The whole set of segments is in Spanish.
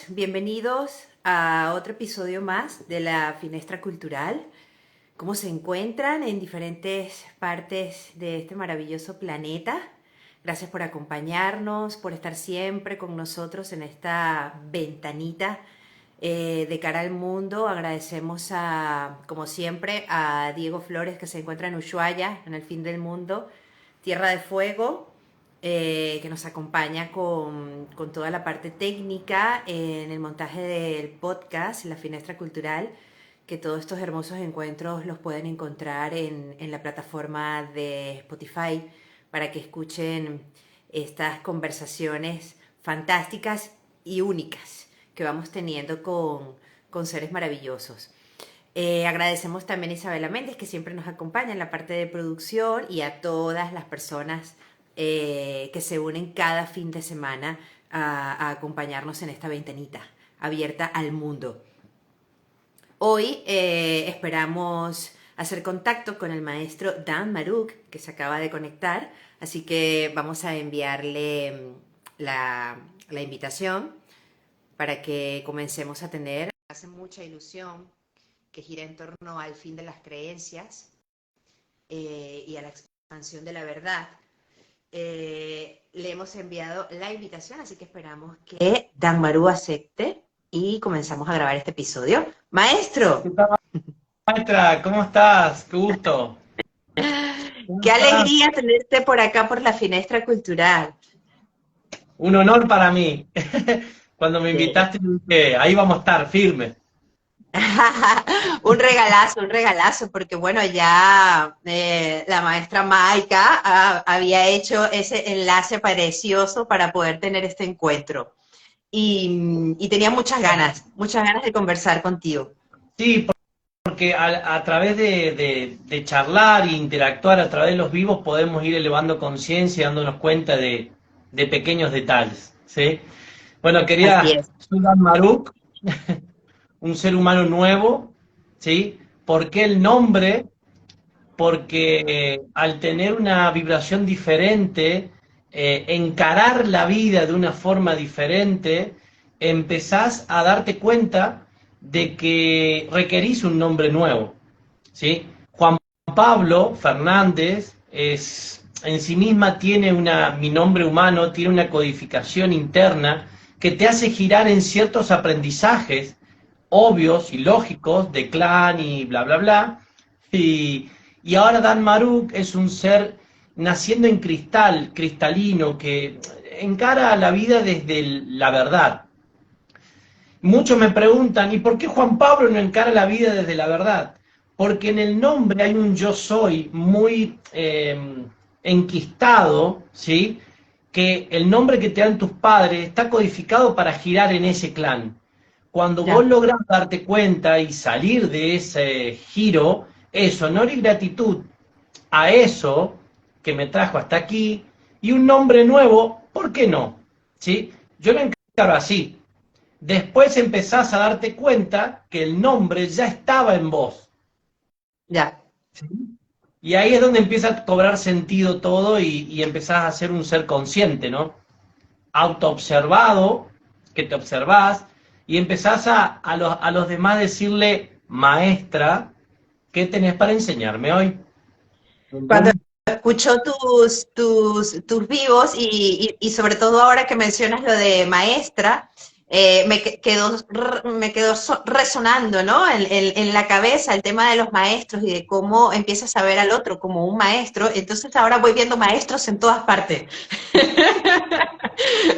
Bienvenidos a otro episodio más de la Finestra Cultural. ¿Cómo se encuentran en diferentes partes de este maravilloso planeta? Gracias por acompañarnos, por estar siempre con nosotros en esta ventanita de cara al mundo. Agradecemos como siempre, a Diego Flores, que se encuentra en Ushuaia, en el fin del mundo, Tierra de Fuego, que nos acompaña con toda la parte técnica en el montaje del podcast, La Finestra Cultural, que todos estos hermosos encuentros los pueden encontrar en la plataforma de Spotify para que escuchen estas conversaciones fantásticas y únicas que vamos teniendo con seres maravillosos. Agradecemos también a Isabela Méndez, que siempre nos acompaña en la parte de producción, y a todas las personas que se unen cada fin de semana a acompañarnos en esta ventanita abierta al mundo. Hoy esperamos hacer contacto con el maestro Dan Maruk, que se acaba de conectar, así que vamos a enviarle la invitación para que comencemos a tener. Hace mucha ilusión, que gira en torno al fin de las creencias y a la expansión de la verdad. Le hemos enviado la invitación, así que esperamos que Dan Maru acepte y comenzamos a grabar este episodio. ¡Maestro! ¿Qué tal, maestra? ¿Cómo estás? Qué gusto. ¿Cómo ¡Qué estás? alegría tenerte por acá, por la Finestra Cultural! Un honor para mí. Cuando me Sí. invitaste, dije, ahí vamos a estar, firme. Un regalazo, porque bueno, ya la maestra Maika había hecho ese enlace precioso para poder tener este encuentro. Y tenía muchas ganas de conversar contigo. Sí, porque a través de charlar e interactuar a través de los vivos podemos ir elevando conciencia y dándonos cuenta de pequeños detalles, ¿sí? Bueno, Así querida es. Sudan Maruk, un ser humano nuevo, ¿sí? ¿Por qué el nombre? Porque al tener una vibración diferente, encarar la vida de una forma diferente, empezás a darte cuenta de que requerís un nombre nuevo, ¿sí? Juan Pablo Fernández es, en sí misma tiene mi nombre humano tiene una codificación interna que te hace girar en ciertos aprendizajes obvios y lógicos de clan y bla, bla, bla, y, y ahora Dan Maruk es un ser naciendo en cristal, cristalino, que encara la vida desde la verdad. Muchos me preguntan, ¿y por qué Juan Pablo no encara la vida desde la verdad? Porque en el nombre hay un yo soy muy enquistado, ¿sí? Que el nombre que te dan tus padres está codificado para girar en ese clan. Cuando vos Ya. lográs darte cuenta y salir de ese giro, es honor y gratitud a eso que me trajo hasta aquí y un nombre nuevo, ¿por qué no? ¿Sí? Yo lo encaro así. Después empezás a darte cuenta que el nombre ya estaba en vos. Ya. ¿Sí? Y ahí es donde empieza a cobrar sentido todo y empezás a ser un ser consciente, ¿no? Autoobservado, que te observás, y empezás a los demás decirle, maestra, ¿qué tenés para enseñarme hoy? Cuando ¿Entendés? escucho tus vivos y sobre todo ahora que mencionas lo de maestra, me quedó resonando, ¿no? En la cabeza el tema de los maestros y de cómo empiezas a ver al otro como un maestro. Entonces ahora voy viendo maestros en todas partes.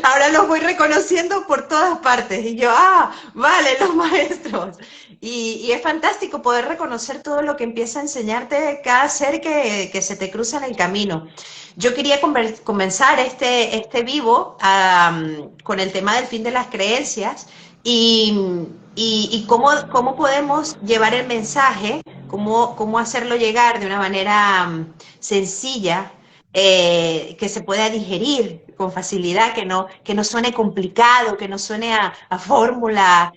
Ahora los voy reconociendo por todas partes. Y yo, vale, los maestros. Y es fantástico poder reconocer todo lo que empieza a enseñarte cada ser que se te cruza en el camino. Yo quería comenzar este vivo con el tema del fin de las creencias y cómo podemos llevar el mensaje, cómo hacerlo llegar de una manera sencilla, que se pueda digerir con facilidad, que no suene complicado, que no suene a fórmula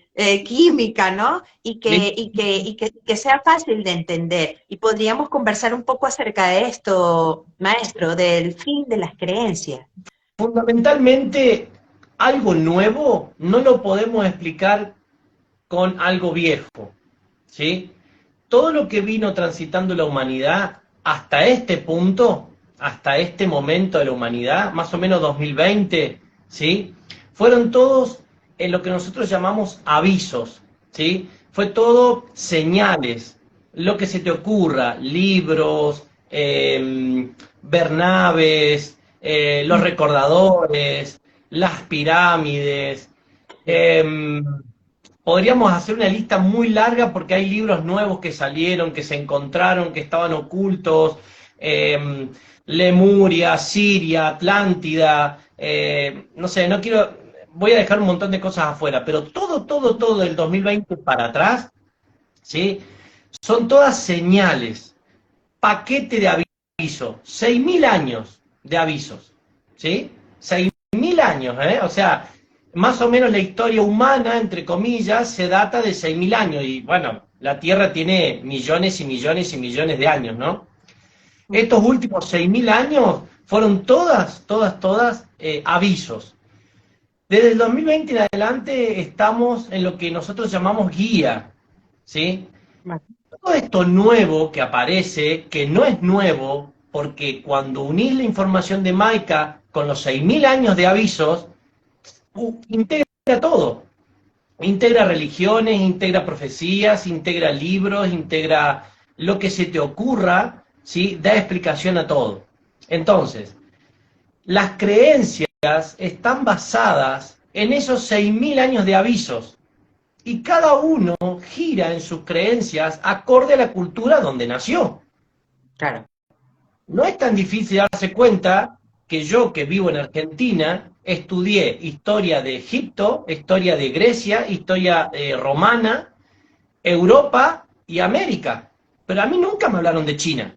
química, ¿no? Y que sea fácil de entender. Y podríamos conversar un poco acerca de esto, maestro, del fin de las creencias. Fundamentalmente, algo nuevo no lo podemos explicar con algo viejo, ¿sí? Todo lo que vino transitando la humanidad hasta este punto, hasta este momento de la humanidad, más o menos 2020, ¿sí? Fueron todos en lo que nosotros llamamos avisos, ¿sí? Fue todo señales, lo que se te ocurra, libros, ver naves, los recordadores, las pirámides, eh, podríamos hacer una lista muy larga porque hay libros nuevos que salieron, que se encontraron, que estaban ocultos. Lemuria, Siria, Atlántida, no sé, no quiero, voy a dejar un montón de cosas afuera, pero todo del 2020 para atrás, ¿sí? Son todas señales, paquete de aviso, 6.000 años de avisos, ¿sí? 6.000 años, ¿eh? O sea, más o menos la historia humana, entre comillas, se data de 6.000 años. Y bueno, la Tierra tiene millones y millones y millones de años, ¿no? Estos últimos 6.000 años fueron todas avisos. Desde el 2020 en adelante estamos en lo que nosotros llamamos guía, ¿sí? Todo esto nuevo que aparece, que no es nuevo, porque cuando unís la información de Maika con los 6.000 años de avisos, integra todo. Integra religiones, integra profecías, integra libros, integra lo que se te ocurra, ¿sí? Da explicación a todo. Entonces, las creencias están basadas en esos 6.000 años de avisos y cada uno gira en sus creencias acorde a la cultura donde nació. Claro. No es tan difícil darse cuenta que yo, que vivo en Argentina, estudié historia de Egipto, historia de Grecia, historia romana, Europa y América. Pero a mí nunca me hablaron de China,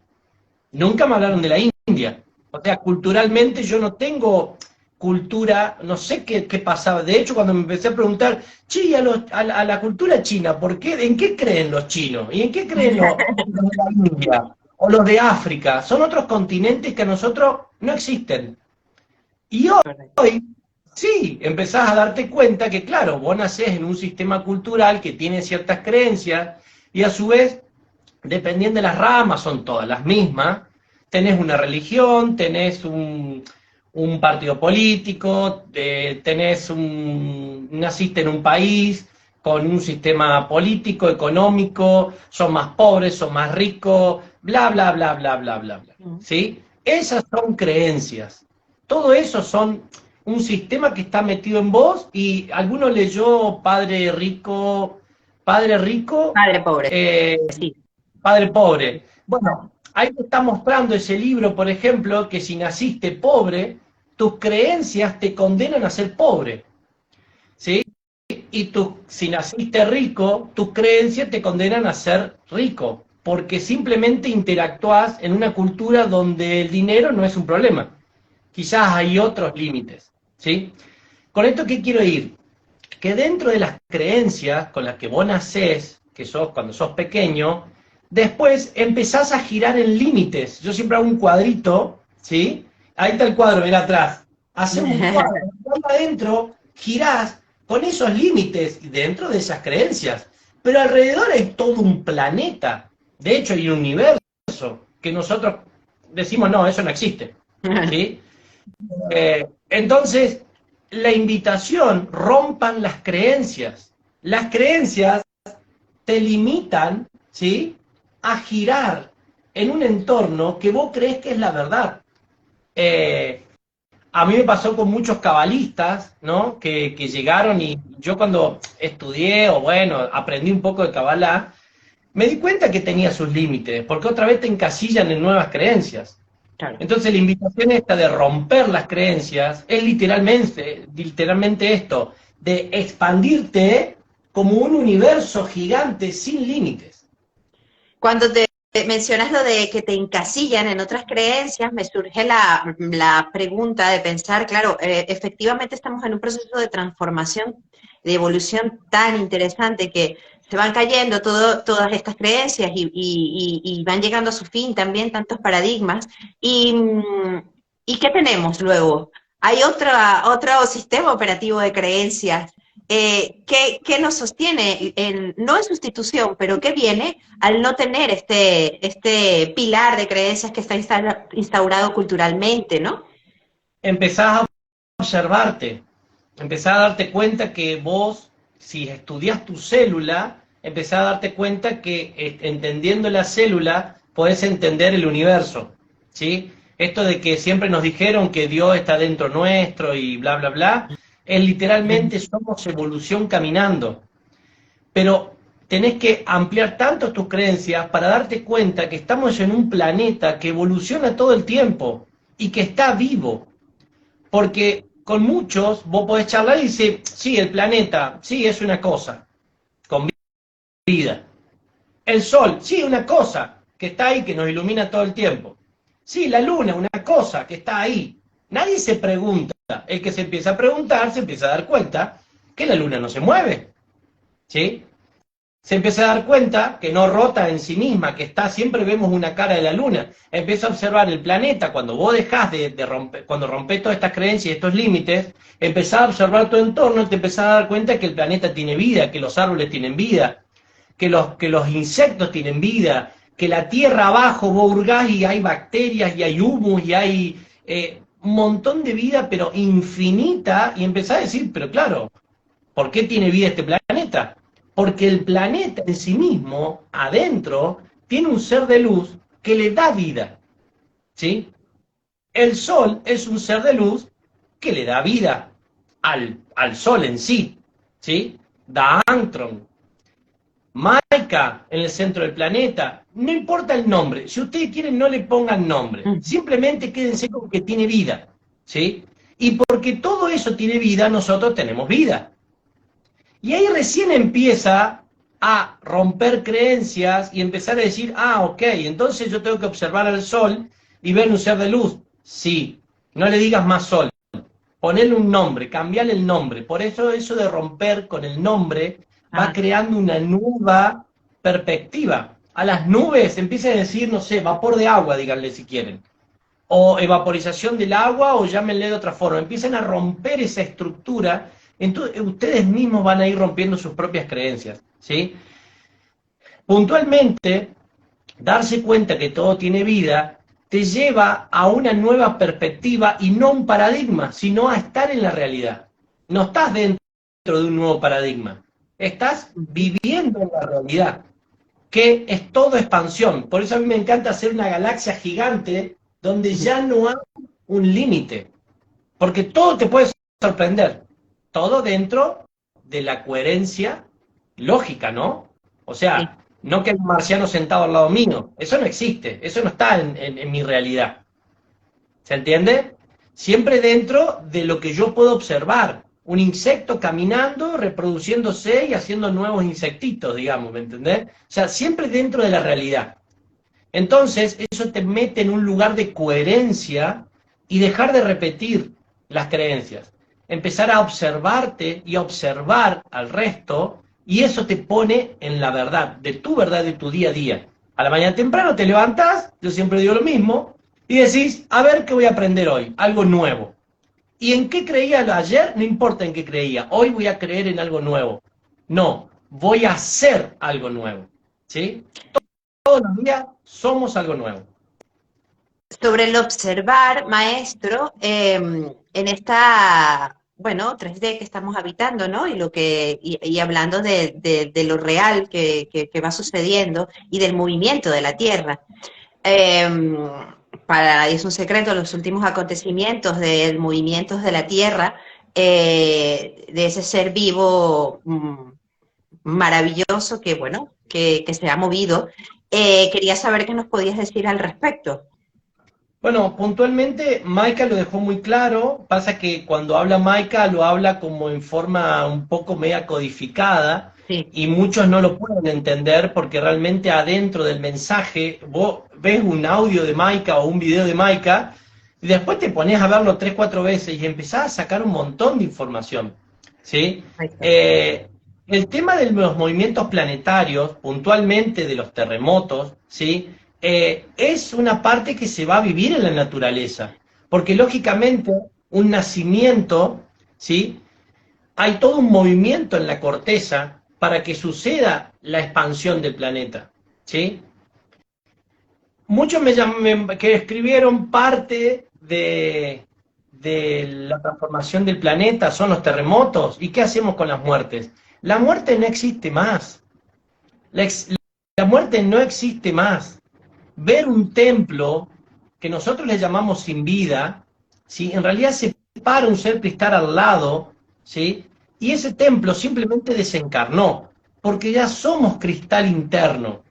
nunca me hablaron de la India. O sea, culturalmente yo no tengo cultura, no sé qué pasaba. De hecho, cuando me empecé a preguntar, che, a la cultura china, ¿por qué? ¿En qué creen los chinos? ¿Y en qué creen los de la India? O los de África. Son otros continentes que a nosotros no existen. Y hoy, sí, empezás a darte cuenta que, claro, vos nacés en un sistema cultural que tiene ciertas creencias y a su vez, dependiendo de las ramas, son todas las mismas. Tenés una religión, tenés un partido político, naciste en un país con un sistema político, económico, son más pobres, son más ricos, bla, bla, bla, bla, bla, bla, bla. ¿Sí? Esas son creencias. Todo eso son un sistema que está metido en vos y alguno leyó Padre Rico, Padre pobre. Sí. Padre Pobre. Bueno, ahí te está mostrando ese libro, por ejemplo, que si naciste pobre, tus creencias te condenan a ser pobre, ¿sí? Y si naciste rico, tus creencias te condenan a ser rico, porque simplemente interactúas en una cultura donde el dinero no es un problema. Quizás hay otros límites, ¿sí? ¿Con esto qué quiero ir? Que dentro de las creencias con las que vos nacés, que sos cuando sos pequeño, después empezás a girar en límites. Yo siempre hago un cuadrito, ¿sí? Ahí está el cuadro, mira atrás. Hacemos un cuadro, adentro girás con esos límites dentro de esas creencias. Pero alrededor hay todo un planeta. De hecho, hay un universo que nosotros decimos, no, eso no existe, ¿sí? Entonces, la invitación, rompan las creencias. Las creencias te limitan, ¿sí?, a girar en un entorno que vos crees que es la verdad. A mí me pasó con muchos cabalistas, ¿no?, que llegaron y yo cuando estudié, o bueno, aprendí un poco de cabalá, me di cuenta que tenía sus límites, porque otra vez te encasillan en nuevas creencias. Claro. Entonces la invitación esta de romper las creencias es literalmente esto, de expandirte como un universo gigante sin límites. Cuando te mencionas lo de que te encasillan en otras creencias, me surge la pregunta de pensar, claro, efectivamente estamos en un proceso de transformación, de evolución tan interesante que se van cayendo todas estas creencias y van llegando a su fin también tantos paradigmas. ¿Y qué tenemos luego? hay otro sistema operativo de creencias que nos sostiene, no en sustitución, pero que viene al no tener este pilar de creencias que está instaurado culturalmente, ¿no? Empezás a observarte, empezás a darte cuenta que vos, si estudias tu célula, empezás a darte cuenta que entendiendo la célula podés entender el universo, ¿sí? Esto de que siempre nos dijeron que Dios está dentro nuestro y bla, bla, bla, es literalmente somos evolución caminando. Pero tenés que ampliar tanto tus creencias para darte cuenta que estamos en un planeta que evoluciona todo el tiempo y que está vivo. Porque con muchos vos podés charlar y decir, sí, el planeta, sí, es una cosa, con vida. El sol, sí, una cosa que está ahí, que nos ilumina todo el tiempo. Sí, la luna, una cosa que está ahí. Nadie se pregunta. El que se empieza a preguntar, se empieza a dar cuenta que la luna no se mueve. ¿Sí? Se empieza a dar cuenta que no rota en sí misma, que está, siempre vemos una cara de la luna. Empieza a observar el planeta, cuando vos dejás de romper, cuando rompés todas estas creencias y estos límites, empezás a observar tu entorno y te empezás a dar cuenta que el planeta tiene vida, que los árboles tienen vida, que los insectos tienen vida, que la tierra abajo vos hurgás y hay bacterias y hay humus y hay un montón de vida, pero infinita, y empezás a decir, pero claro, ¿por qué tiene vida este planeta? Porque el planeta en sí mismo, adentro, tiene un ser de luz que le da vida, ¿sí? El Sol es un ser de luz que le da vida al Sol en sí, ¿sí? Da Antron, Maika en el centro del planeta, no importa el nombre, si ustedes quieren no le pongan nombre, simplemente quédense con que tiene vida, ¿sí? Y porque todo eso tiene vida, nosotros tenemos vida. Y ahí recién empieza a romper creencias y empezar a decir, ah, ok, entonces yo tengo que observar al sol y ver un ser de luz. Sí, no le digas más sol, ponle un nombre, cambiarle el nombre. Por eso de romper con el nombre va creando una nueva perspectiva. A las nubes empiezan a decir, no sé, vapor de agua, díganle si quieren. O evaporización del agua, o llámenle de otra forma. Empiezan a romper esa estructura. Entonces, ustedes mismos van a ir rompiendo sus propias creencias, ¿sí? Puntualmente, darse cuenta que todo tiene vida te lleva a una nueva perspectiva y no un paradigma, sino a estar en la realidad. No estás dentro de un nuevo paradigma, estás viviendo en la realidad, que es todo expansión. Por eso a mí me encanta hacer una galaxia gigante donde ya no hay un límite, porque todo te puede sorprender. Todo dentro de la coherencia lógica, ¿no? O sea, no que hay un marciano sentado al lado mío, eso no existe, eso no está en mi realidad. ¿Se entiende? Siempre dentro de lo que yo puedo observar. Un insecto caminando, reproduciéndose y haciendo nuevos insectitos, digamos, ¿me entendés? O sea, siempre dentro de la realidad. Entonces, eso te mete en un lugar de coherencia y dejar de repetir las creencias. Empezar a observarte y observar al resto, y eso te pone en la verdad, de tu día a día. A la mañana temprano te levantás, yo siempre digo lo mismo, y decís, a ver qué voy a aprender hoy, algo nuevo. ¿Y en qué creía ayer? No importa en qué creía, hoy voy a creer en algo nuevo. No, voy a hacer algo nuevo, ¿sí? Todos los días somos algo nuevo. Sobre el observar, maestro, en esta, bueno, 3D que estamos habitando, ¿no? Y hablando de lo real que va sucediendo y del movimiento de la Tierra. Eh, para nadie es un secreto los últimos acontecimientos del movimiento de la Tierra, de ese ser vivo maravilloso que, bueno, que se ha movido. Quería saber qué nos podías decir al respecto. Bueno, puntualmente Maika lo dejó muy claro, pasa que cuando habla Maika lo habla como en forma un poco media codificada Sí. y muchos no lo pueden entender porque realmente adentro del mensaje vos ves un audio de Maika o un video de Maika y después te pones a verlo 3, 4 veces y empezás a sacar un montón de información, ¿sí? El tema de los movimientos planetarios, puntualmente de los terremotos, ¿sí? Es una parte que se va a vivir en la naturaleza, porque lógicamente un nacimiento, ¿sí? Hay todo un movimiento en la corteza para que suceda la expansión del planeta, ¿sí? Muchos que escribieron parte de la transformación del planeta son los terremotos. ¿Y qué hacemos con las muertes? La muerte no existe más. La, la muerte no existe más. Ver un templo que nosotros le llamamos sin vida, ¿sí? En realidad se para un ser cristal al lado, ¿sí? Y ese templo simplemente desencarnó, porque ya somos cristal interno.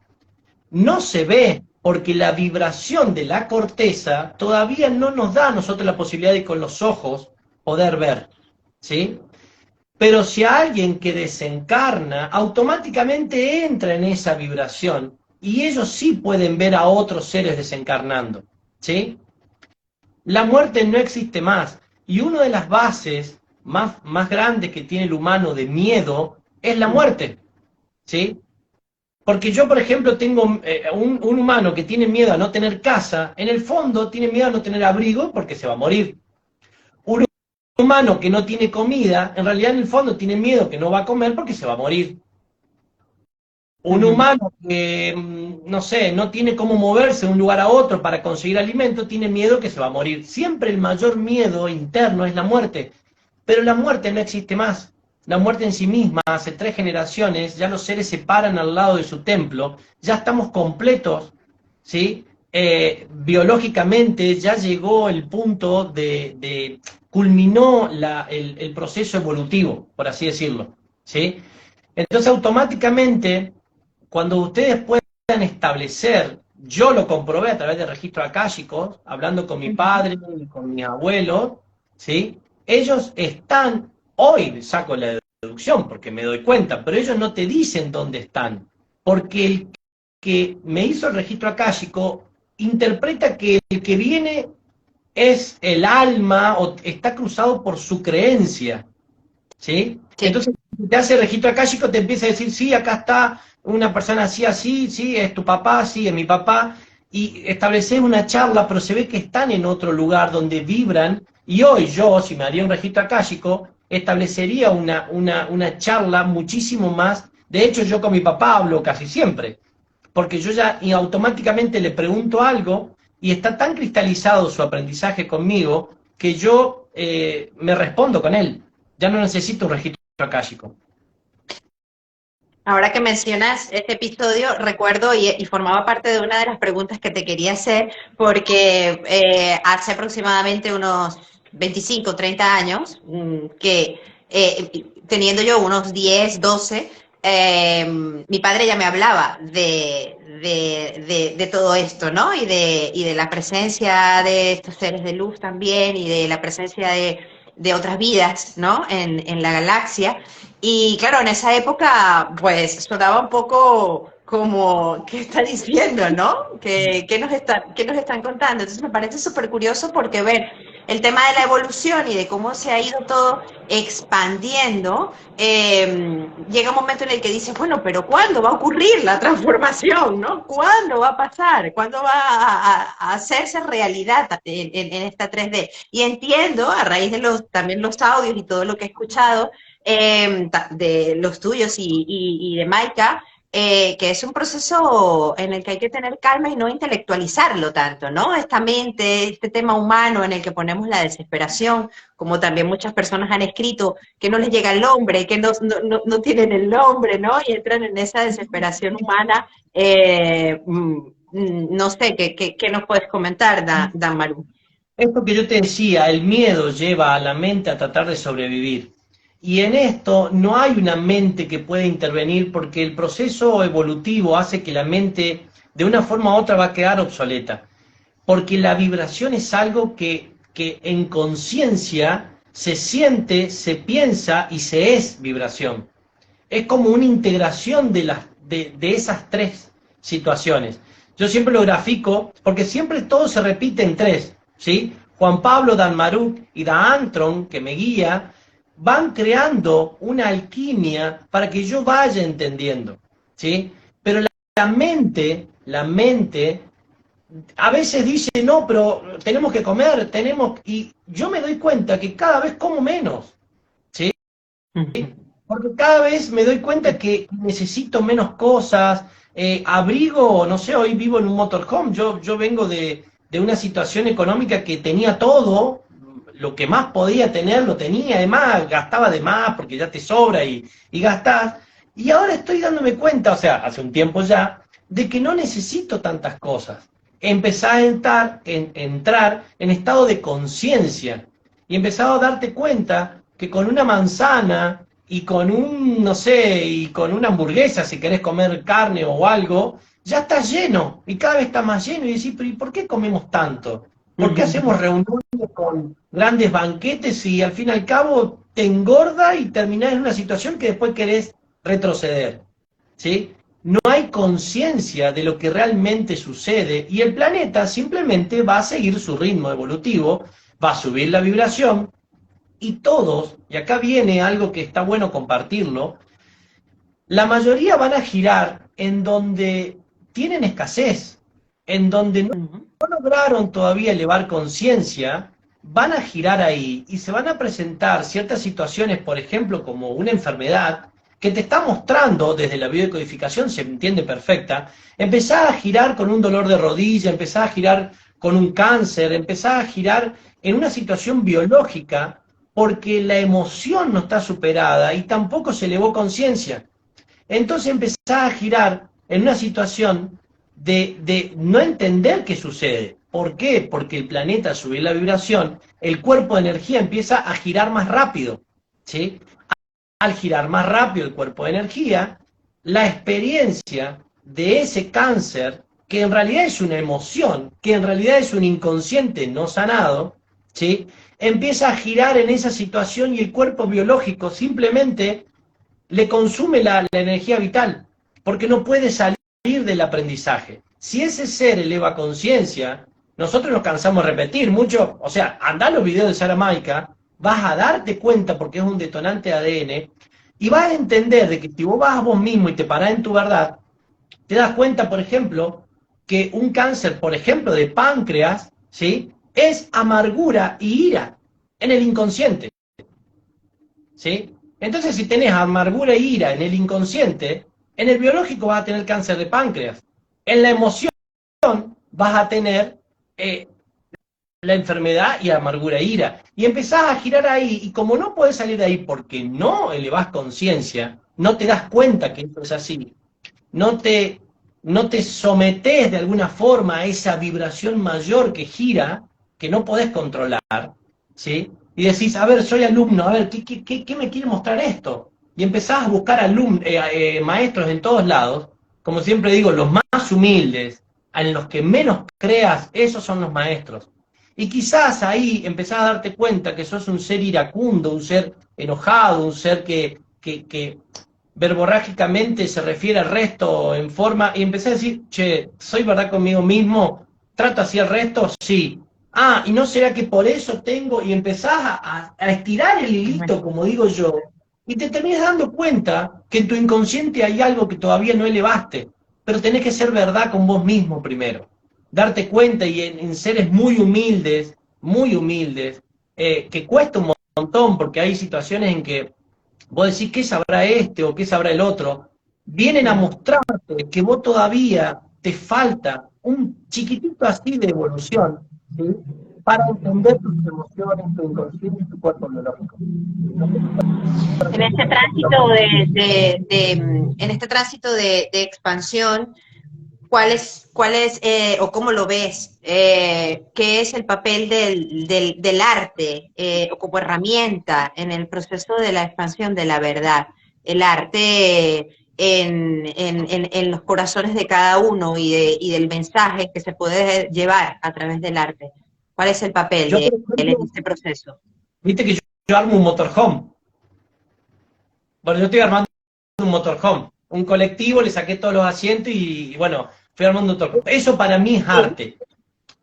No se ve porque la vibración de la corteza todavía no nos da a nosotros la posibilidad de con los ojos poder ver, ¿sí? Pero si alguien que desencarna, automáticamente entra en esa vibración y ellos sí pueden ver a otros seres desencarnando, ¿sí? La muerte no existe más y una de las bases más grandes que tiene el humano de miedo es la muerte, ¿sí? Porque yo, por ejemplo, tengo un humano que tiene miedo a no tener casa, en el fondo tiene miedo a no tener abrigo porque se va a morir. Un humano que no tiene comida, en realidad en el fondo tiene miedo que no va a comer porque se va a morir. Un humano que, no sé, no tiene cómo moverse de un lugar a otro para conseguir alimento, tiene miedo que se va a morir. Siempre el mayor miedo interno es la muerte, pero la muerte no existe más. La muerte en sí misma, hace 3 generaciones, ya los seres se paran al lado de su templo, ya estamos completos, ¿sí? Biológicamente ya llegó el punto culminó el proceso evolutivo, por así decirlo, ¿sí? Entonces automáticamente cuando ustedes puedan establecer, yo lo comprobé a través de registros akáshicos, hablando con mi padre, con mis abuelos, ¿sí? Ellos están, hoy saco la deducción porque me doy cuenta, pero ellos no te dicen dónde están, porque el que me hizo el registro akáshico interpreta que el que viene es el alma o está cruzado por su creencia, ¿sí? Sí. Entonces, te hace el registro akáshico, te empieza a decir, sí, acá está una persona así, así, sí, es tu papá, sí, es mi papá, y establecer una charla, pero se ve que están en otro lugar donde vibran, y hoy yo, si me haría un registro akáshico, establecería una charla muchísimo más, de hecho yo con mi papá hablo casi siempre, porque yo ya y automáticamente le pregunto algo, y está tan cristalizado su aprendizaje conmigo, que yo me respondo con él, ya no necesito un registro akáshico. Ahora que mencionas este episodio, recuerdo y formaba parte de una de las preguntas que te quería hacer, porque hace aproximadamente unos 25, 30 años, que teniendo yo unos 10, 12, mi padre ya me hablaba de todo esto, ¿no? Y de la presencia de estos seres de luz también, y de la presencia de otras vidas, ¿no? En la galaxia. Y claro, en esa época, pues sonaba un poco como, ¿qué está diciendo, no? ¿Qué nos están contando? Entonces me parece súper curioso porque ver el tema de la evolución y de cómo se ha ido todo expandiendo, llega un momento en el que dices, bueno, pero ¿cuándo va a ocurrir la transformación, no? ¿Cuándo va a pasar? ¿Cuándo va a hacerse realidad en esta 3D? Y entiendo, a raíz de también los audios y todo lo que he escuchado, de los tuyos y de Maika, que es un proceso en el que hay que tener calma y no intelectualizarlo tanto, ¿no? Esta mente, este tema humano en el que ponemos la desesperación, como también muchas personas han escrito, que no les llega el nombre, que no tienen el nombre, ¿no? Y entran en esa desesperación humana. No sé, ¿qué nos puedes comentar, Dan Maru? Esto que yo te decía, el miedo lleva a la mente a tratar de sobrevivir. Y en esto no hay una mente que pueda intervenir porque el proceso evolutivo hace que la mente de una forma u otra va a quedar obsoleta. Porque la vibración es algo que en conciencia se siente, se piensa y se es vibración. Es como una integración de esas 3 situaciones. Yo siempre lo grafico porque siempre todo se repite en 3, ¿sí? Juan Pablo, Dan Maruk y Dan Antron, que me guía, van creando una alquimia para que yo vaya entendiendo, ¿sí? Pero la mente a veces dice, no, pero tenemos que comer, y yo me doy cuenta que cada vez como menos, ¿sí? Ujú. Porque cada vez me doy cuenta que necesito menos cosas, abrigo, no sé, hoy vivo en un motorhome, yo vengo de una situación económica que tenía todo, lo que más podía tener lo tenía, además gastaba de más porque ya te sobra y gastás, y ahora estoy dándome cuenta, o sea, hace un tiempo ya, de que no necesito tantas cosas. Empecé a entrar en estado de conciencia y empezaba a darte cuenta que con una manzana y con un, no sé, y con una hamburguesa, si querés comer carne o algo, ya estás lleno y cada vez está más lleno y decís, pero ¿y por qué comemos tanto? ¿Por qué hacemos reuniones con grandes banquetes y al fin y al cabo te engorda y terminás en una situación que después querés retroceder? ¿Sí? No hay conciencia de lo que realmente sucede y el planeta simplemente va a seguir su ritmo evolutivo, va a subir la vibración y todos, y acá viene algo que está bueno compartirlo, la mayoría van a girar en donde tienen escasez, en donde no Ujú. lograron todavía elevar conciencia, van a girar ahí y se van a presentar ciertas situaciones, por ejemplo, como una enfermedad, que te está mostrando desde la biodecodificación, se entiende perfecta, empezás a girar con un dolor de rodilla, empezás a girar con un cáncer, empezás a girar en una situación biológica porque la emoción no está superada y tampoco se elevó conciencia. Entonces empezás a girar en una situación de no entender qué sucede. ¿Por qué? Porque el planeta al subir la vibración, el cuerpo de energía empieza a girar más rápido, ¿sí? Al girar más rápido el cuerpo de energía, la experiencia de ese cáncer, que en realidad es una emoción, que en realidad es un inconsciente no sanado, ¿sí? Empieza a girar en esa situación y el cuerpo biológico simplemente le consume la energía vital, porque no puede salir del aprendizaje. Si ese ser eleva conciencia, nosotros nos cansamos de repetir mucho, o sea, andá los videos de Saramaica, vas a darte cuenta porque es un detonante de ADN, y vas a entender de que si vos vas a vos mismo y te parás en tu verdad, te das cuenta, por ejemplo, que un cáncer, por ejemplo, de páncreas, ¿sí? Es amargura y ira en el inconsciente. ¿Sí? Entonces, si tenés amargura e ira en el inconsciente, en el biológico vas a tener cáncer de páncreas. En la emoción vas a tener eh, la enfermedad y amargura e ira. Y empezás a girar ahí, y como no podés salir de ahí porque no elevás conciencia, no te das cuenta que esto es así, no te, no te sometés de alguna forma a esa vibración mayor que gira, que no podés controlar, ¿sí? Y decís, a ver, soy alumno, a ver, ¿qué me quiere mostrar esto? Y empezás a buscar maestros en todos lados, como siempre digo, los más humildes, en los que menos creas, esos son los maestros. Y quizás ahí empezás a darte cuenta que sos un ser iracundo, un ser enojado, un ser que verborrágicamente se refiere al resto en forma, y empecé a decir, che, ¿soy verdad conmigo mismo? ¿Trato así al resto? Sí. Ah, ¿y no será que por eso tengo? Y empezás a estirar el hilito, como digo yo, y te terminas dando cuenta que en tu inconsciente hay algo que todavía no elevaste, pero tenés que ser verdad con vos mismo primero. Darte cuenta y en seres muy humildes, que cuesta un montón, porque hay situaciones en que vos decís, ¿qué sabrá este o qué sabrá el otro? Vienen a mostrarte que vos todavía te falta un chiquitito así de evolución, ¿sí? Para entender tus emociones, tu inconsciente y tu cuerpo biológico. En este tránsito en este tránsito de expansión, o cómo lo ves? ¿Qué es el papel del arte o como herramienta en el proceso de la expansión de la verdad? El arte en los corazones de cada uno y del mensaje que se puede llevar a través del arte. ¿Cuál es el papel Yo, de por él en ejemplo, este proceso? viste que yo armo un motorhome. Bueno, yo estoy armando un motorhome. Un colectivo, le saqué todos los asientos y bueno, fui armando un motorhome. Eso para mí es arte.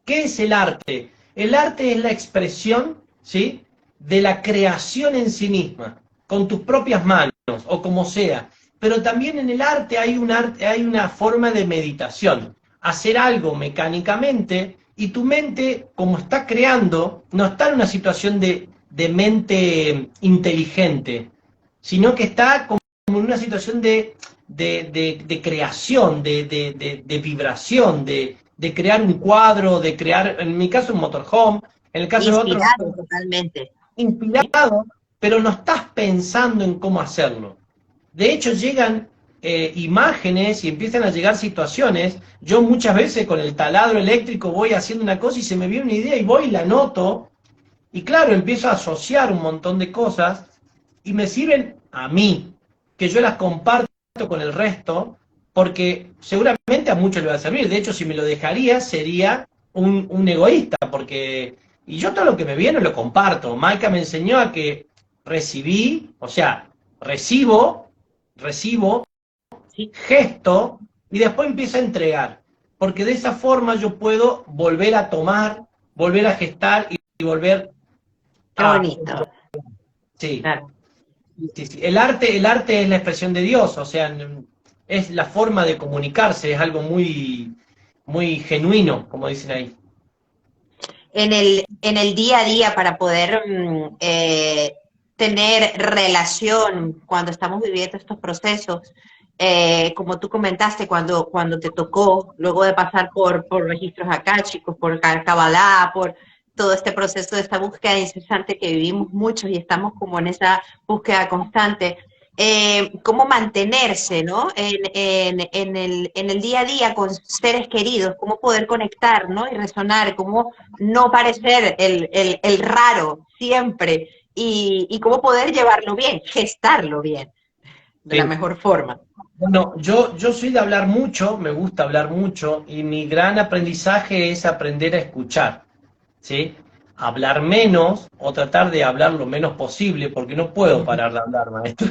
¿Qué es el arte? El arte es la expresión, ¿sí?, de la creación en sí misma, con tus propias manos o como sea. Pero también en el arte hay una forma de meditación. hacer algo mecánicamente y tu mente, como está creando, no está en una situación de mente inteligente, sino que está como en una situación de creación, de vibración, de crear un cuadro, de crear, en mi caso, un motorhome, en el caso de otros, Inspirado totalmente. inspirado, pero no estás pensando en cómo hacerlo. De hecho, llegan imágenes y empiezan a llegar situaciones. Yo muchas veces con el taladro eléctrico voy haciendo una cosa y se me viene una idea y voy y la anoto. Y claro, empiezo a asociar un montón de cosas y me sirven a mí, que yo las comparto con el resto, porque seguramente a muchos le va a servir. De hecho, si me lo dejaría, sería un egoísta, porque... Y yo todo lo que me viene lo comparto. Maika me enseñó a que recibí, o sea, recibo, Sí, gesto, y después empiezo a entregar. Porque de esa forma yo puedo volver a tomar, volver a gestar y volver qué a... bonito. Sí, Claro. sí, sí. El arte es la expresión de Dios, o sea, es la forma de comunicarse, es algo muy, muy genuino, como dicen ahí. En el día a día para poder tener relación cuando estamos viviendo estos procesos, como tú comentaste, cuando te tocó, luego de pasar por registros akáshicos, por Kabbalah, por todo este proceso de esta búsqueda incesante que vivimos muchos y estamos como en esa búsqueda constante, cómo mantenerse, ¿no? En el día a día con seres queridos, cómo poder conectar, ¿no? Y resonar, cómo no parecer el raro siempre y cómo poder llevarlo bien, gestarlo bien, de la Sí. mejor forma. Bueno, yo soy de hablar mucho, me gusta hablar mucho, y mi gran aprendizaje es aprender a escuchar, ¿sí? Hablar menos o tratar de hablar lo menos posible, porque no puedo parar de hablar, maestro.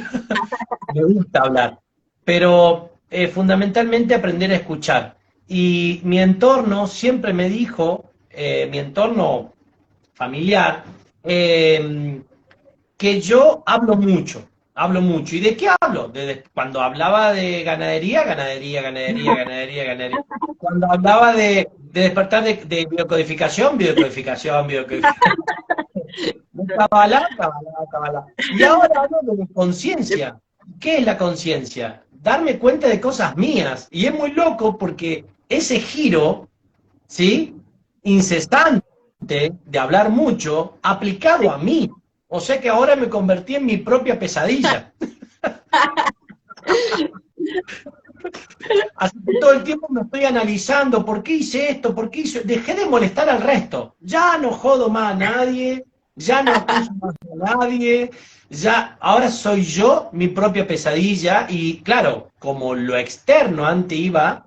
Me gusta hablar, pero fundamentalmente aprender a escuchar. Y mi entorno siempre me dijo, mi entorno familiar, que yo hablo mucho, hablo mucho. ¿Y de qué hablo? Desde cuando hablaba de ganadería, ganadería, ganadería, ganadería, ganadería. Cuando hablaba de despertar de biocodificación, biocodificación, biocodificación. De Kabbalah, Kabbalah, Kabbalah. Y ahora hablo de conciencia. ¿Qué es la conciencia? Darme cuenta de cosas mías. Y es muy loco porque ese giro, ¿sí? Incesante de hablar mucho, aplicado a mí. O sea que ahora me convertí en mi propia pesadilla. Así que todo el tiempo me estoy analizando, ¿por qué hice esto? ¿Por qué hice? Dejé de molestar al resto. Ya no jodo más a nadie, ya no acuso más a nadie, ya, ahora soy yo mi propia pesadilla y claro, como lo externo antes iba,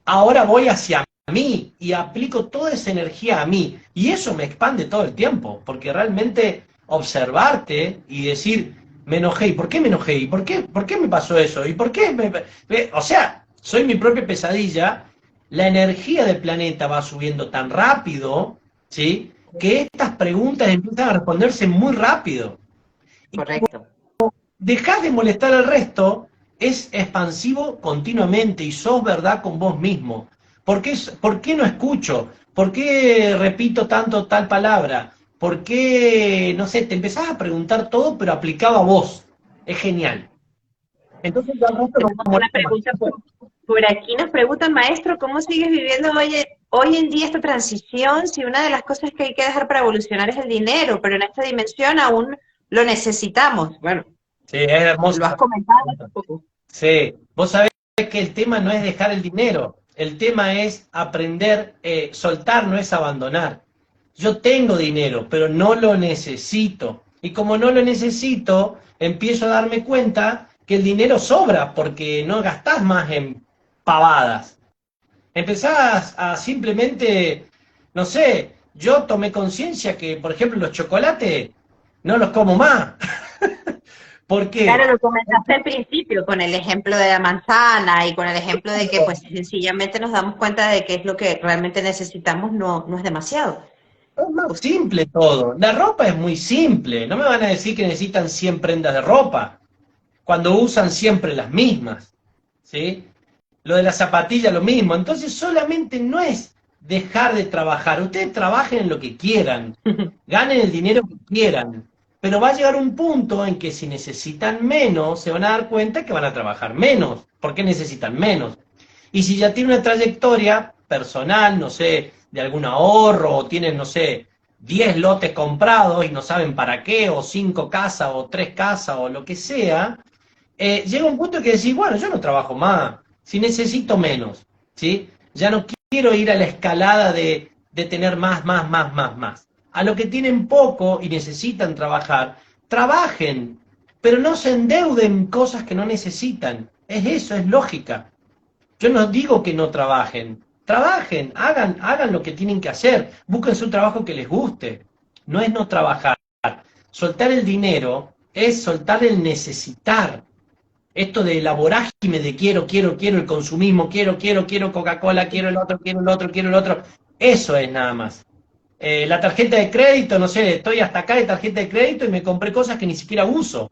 ahora voy hacia mí y aplico toda esa energía a mí. Y eso me expande todo el tiempo, porque realmente observarte y decir, me enojé, ¿y por qué me enojé? ¿Y por qué me pasó eso? ¿Y por qué o sea, soy mi propia pesadilla, la energía del planeta va subiendo tan rápido, ¿sí? Que estas preguntas empiezan a responderse muy rápido. Correcto. Dejás de molestar al resto, es expansivo continuamente y sos verdad con vos mismo. ¿Por qué no escucho? ¿Por qué repito tanto tal palabra? ¿Por qué, no sé, te empezás a preguntar todo, pero aplicado a vos? Es genial. Entonces ya al resto no Tenemos me una molesto más. pregunta por aquí. Nos preguntan, maestro, ¿cómo sigues viviendo hoy en día esta transición si una de las cosas que hay que dejar para evolucionar es el dinero, pero en esta dimensión aún lo necesitamos? Bueno, Sí, es hermoso. lo has comentado un poco. Sí, vos sabés que el tema no es dejar el dinero, el tema es aprender, soltar no es abandonar. Yo tengo dinero, pero no lo necesito. Y como no lo necesito, empiezo a darme cuenta que el dinero sobra porque no gastás más en pavadas. Empezás a simplemente, no sé, yo tomé conciencia que, por ejemplo, los chocolates no los como más. ¿Por Claro, qué? lo comentaste al principio con el ejemplo de la manzana y con el ejemplo de que pues sencillamente nos damos cuenta de que es lo que realmente necesitamos, no es demasiado. Es más simple todo. La ropa es muy simple. No me van a decir que necesitan 100 prendas de ropa cuando usan siempre las mismas, ¿sí? Lo de la zapatilla, lo mismo. Entonces solamente no es dejar de trabajar. Ustedes trabajen en lo que quieran, ganen el dinero que quieran, pero va a llegar un punto en que si necesitan menos, se van a dar cuenta que van a trabajar menos. ¿Por qué necesitan menos? Y si ya tienen una trayectoria personal, no sé, de algún ahorro, o tienen, no sé, 10 lotes comprados y no saben para qué, o 5 casas, o 3 casas, o lo que sea, llega un punto que decís, bueno, yo no trabajo más, si necesito menos, ¿sí? Ya no quiero ir a la escalada de tener más, más, más, más, más. A lo que tienen poco y necesitan trabajar, trabajen, pero no se endeuden cosas que no necesitan. Es eso, es lógica. Yo no digo que no trabajen, trabajen, hagan lo que tienen que hacer, busquen un trabajo que les guste. No es no trabajar. Soltar el dinero es soltar el necesitar. Esto de la vorágine de quiero, quiero, quiero, el consumismo, quiero, quiero, quiero Coca-Cola, quiero el otro, quiero el otro, quiero el otro. Eso es nada más. La tarjeta de crédito, no sé, estoy hasta acá de tarjeta de crédito y me compré cosas que ni siquiera uso.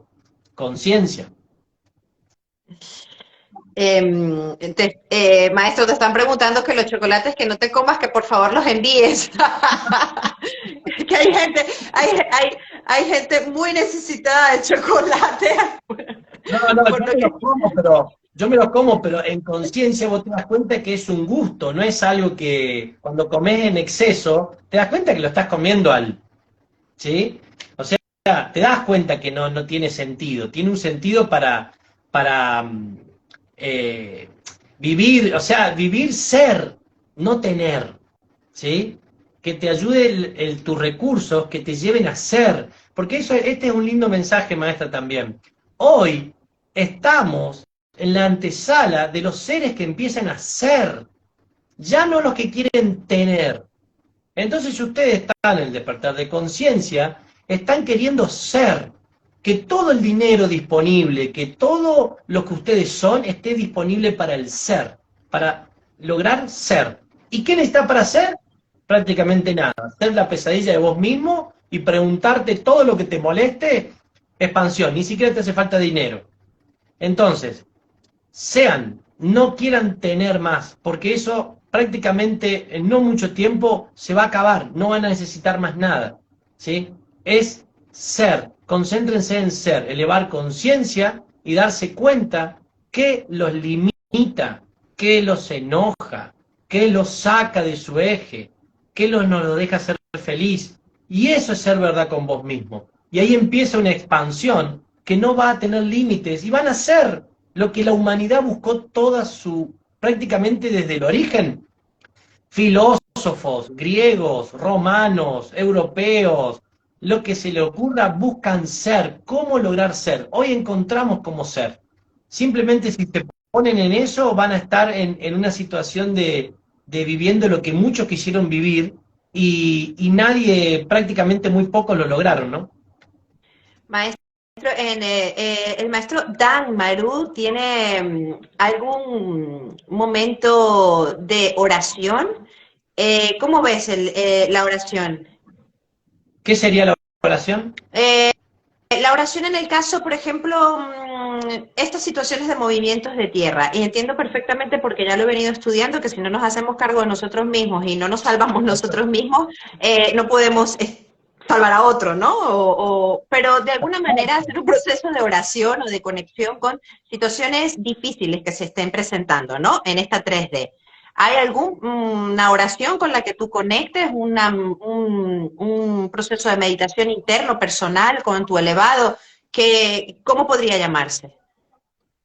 Conciencia. Maestro, te están preguntando que los chocolates que no te comas, que por favor los envíes. Que hay gente muy necesitada de chocolate. No, no, yo me los como, pero en conciencia vos te das cuenta que es un gusto, no es algo que cuando comes en exceso, te das cuenta que lo estás comiendo ¿sí? O sea, te das cuenta que no tiene sentido, tiene un sentido para eh, vivir, o sea, vivir ser, no tener, ¿sí? Que te ayude tus recursos, que te lleven a ser, porque este es un lindo mensaje, maestra, también. Hoy estamos en la antesala de los seres que empiezan a ser, ya no los que quieren tener. Entonces, si ustedes están en el despertar de conciencia, están queriendo ser, que todo el dinero disponible, que todo lo que ustedes son esté disponible para el ser, para lograr ser. ¿Y qué necesitas para ser? Prácticamente nada. Ser la pesadilla de vos mismo y preguntarte todo lo que te moleste, expansión, ni siquiera te hace falta dinero. Entonces, sean, no quieran tener más, porque eso prácticamente en no mucho tiempo se va a acabar, no van a necesitar más nada, ¿sí? Es ser, concéntrense en ser, elevar conciencia y darse cuenta que los limita, que los enoja, que los saca de su eje, que no los deja ser feliz. Y eso es ser verdad con vos mismo. Y ahí empieza una expansión que no va a tener límites y van a ser lo que la humanidad buscó prácticamente desde el origen. Filósofos, griegos, romanos, europeos, lo que se le ocurra, buscan ser. ¿Cómo lograr ser? Hoy encontramos cómo ser. Simplemente si se ponen en eso, van a estar en una situación de viviendo lo que muchos quisieron vivir y nadie, prácticamente muy pocos lo lograron, ¿no? Maestro, el maestro Dan Maru tiene algún momento de oración. ¿Cómo ves la oración? ¿Qué sería la oración? La oración en el caso, por ejemplo, estas situaciones de movimientos de tierra, y entiendo perfectamente porque ya lo he venido estudiando, que si no nos hacemos cargo de nosotros mismos y no nos salvamos nosotros mismos, no podemos salvar a otro, ¿no? Pero de alguna manera hacer un proceso de oración o de conexión con situaciones difíciles que se estén presentando, ¿no? En esta 3D. ¿Hay alguna oración con la que tú conectes, un proceso de meditación interno, personal, con tu elevado? ¿Cómo podría llamarse?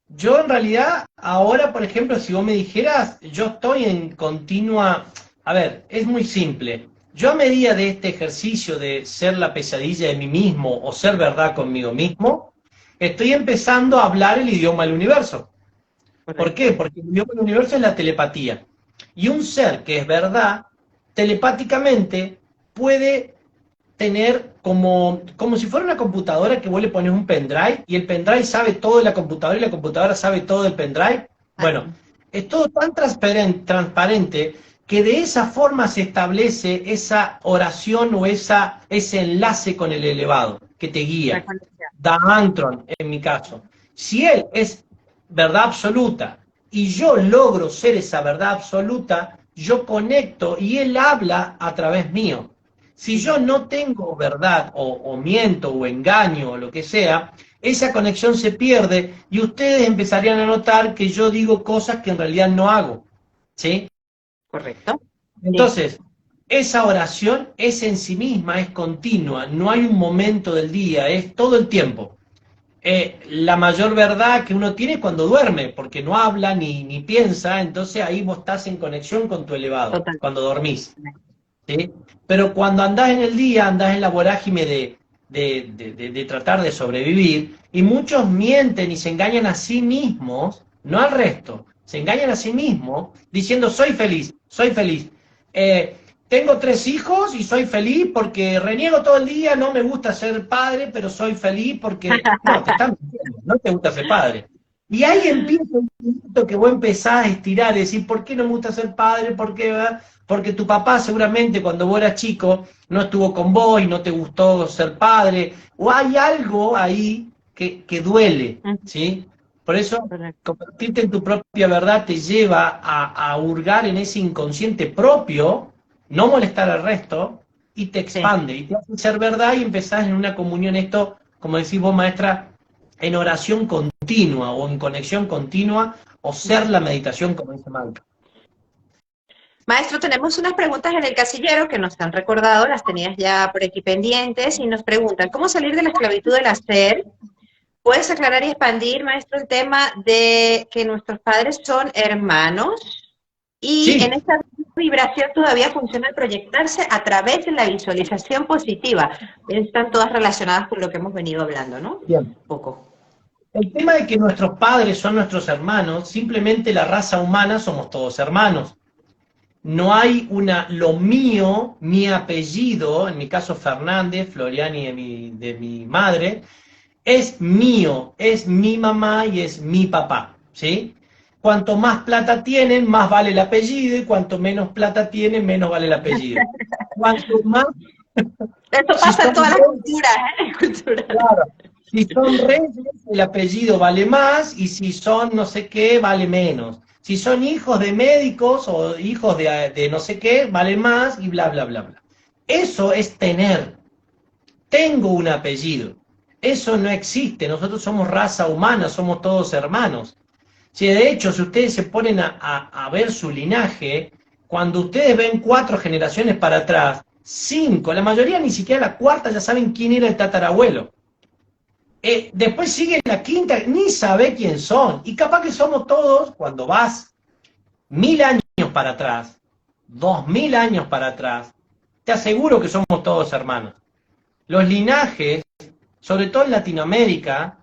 Yo en realidad, ahora, por ejemplo, si vos me dijeras, yo estoy en continua... A ver, es muy simple. Yo a medida de este ejercicio de ser la pesadilla de mí mismo o ser verdad conmigo mismo, estoy empezando a hablar el idioma del universo. ¿Por qué? Porque el idioma del universo es la telepatía. Y un ser que es verdad, telepáticamente puede tener como si fuera una computadora que vos le pones un pendrive y el pendrive sabe todo de la computadora y la computadora sabe todo del pendrive. Bueno, es todo tan transparente que de esa forma se establece esa oración o ese enlace con el elevado que te guía. Da Antron, en mi caso. Si él es verdad absoluta y yo logro ser esa verdad absoluta, yo conecto y él habla a través mío. Si yo no tengo verdad o miento o engaño o lo que sea, esa conexión se pierde y ustedes empezarían a notar que yo digo cosas que en realidad no hago. ¿Sí? Correcto. Sí, Entonces, esa oración es en sí misma, es continua, no hay un momento del día, es todo el tiempo. La mayor verdad que uno tiene es cuando duerme, porque no habla ni piensa, entonces ahí vos estás en conexión con tu elevado, totalmente. cuando dormís. ¿Sí? Pero cuando andás en el día, andás en la vorágine de tratar de sobrevivir, y muchos mienten y se engañan a sí mismos, no al resto, se engañan a sí mismos diciendo soy feliz, soy feliz. Eh, Tengo 3 hijos y soy feliz porque reniego todo el día, no me gusta ser padre, pero soy feliz porque... No, te están mintiendo, no te gusta ser padre. Y ahí empieza un punto que vos empezás a estirar y decir, ¿por qué no me gusta ser padre? ¿Por qué? ¿Verdad? Porque tu papá seguramente cuando vos eras chico no estuvo con vos y no te gustó ser padre, o hay algo ahí que duele, Ujú, ¿sí? Por eso, correcto. convertirte en tu propia verdad te lleva a hurgar en ese inconsciente propio, no molestar al resto, y te Sí. expande, y te hace ser verdad y empezás en una comunión, esto, como decís vos, maestra, en oración continua o en conexión continua, o ser la meditación, como dice Malca. Maestro, tenemos unas preguntas en el casillero que nos han recordado, las tenías ya por aquí pendientes y nos preguntan, ¿cómo salir de la esclavitud del hacer? ¿Puedes aclarar y expandir, maestro, el tema de que nuestros padres son hermanos y en Sí, esta vibración todavía funciona el proyectarse a través de la visualización positiva? Están todas relacionadas con lo que hemos venido hablando, ¿no? bien. Poco. El tema de que nuestros padres son nuestros hermanos, simplemente la raza humana somos todos hermanos. No hay lo mío, mi apellido, en mi caso Fernández, Floriani de mi madre, es mío, es mi mamá y es mi papá, ¿sí? Cuanto más plata tienen, más vale el apellido, y cuanto menos plata tienen, menos vale el apellido. Cuanto más, Esto si pasa son en todas las reyes, culturas, ¿eh? Culturales. claro, si son reyes, el apellido vale más, y si son no sé qué, vale menos. Si son hijos de médicos o hijos de no sé qué, vale más, y bla, bla, bla, bla. Eso es tener. Tengo un apellido. Eso no existe. Nosotros somos raza humana, somos todos hermanos. Si de hecho, si ustedes se ponen a ver su linaje, cuando ustedes ven 4 generaciones para atrás, 5, la mayoría ni siquiera la cuarta ya saben quién era el tatarabuelo. Después sigue la quinta, ni sabe quién son. Y capaz que somos todos, cuando vas 1000 años para atrás, 2000 años para atrás, te aseguro que somos todos hermanos. Los linajes, sobre todo en Latinoamérica,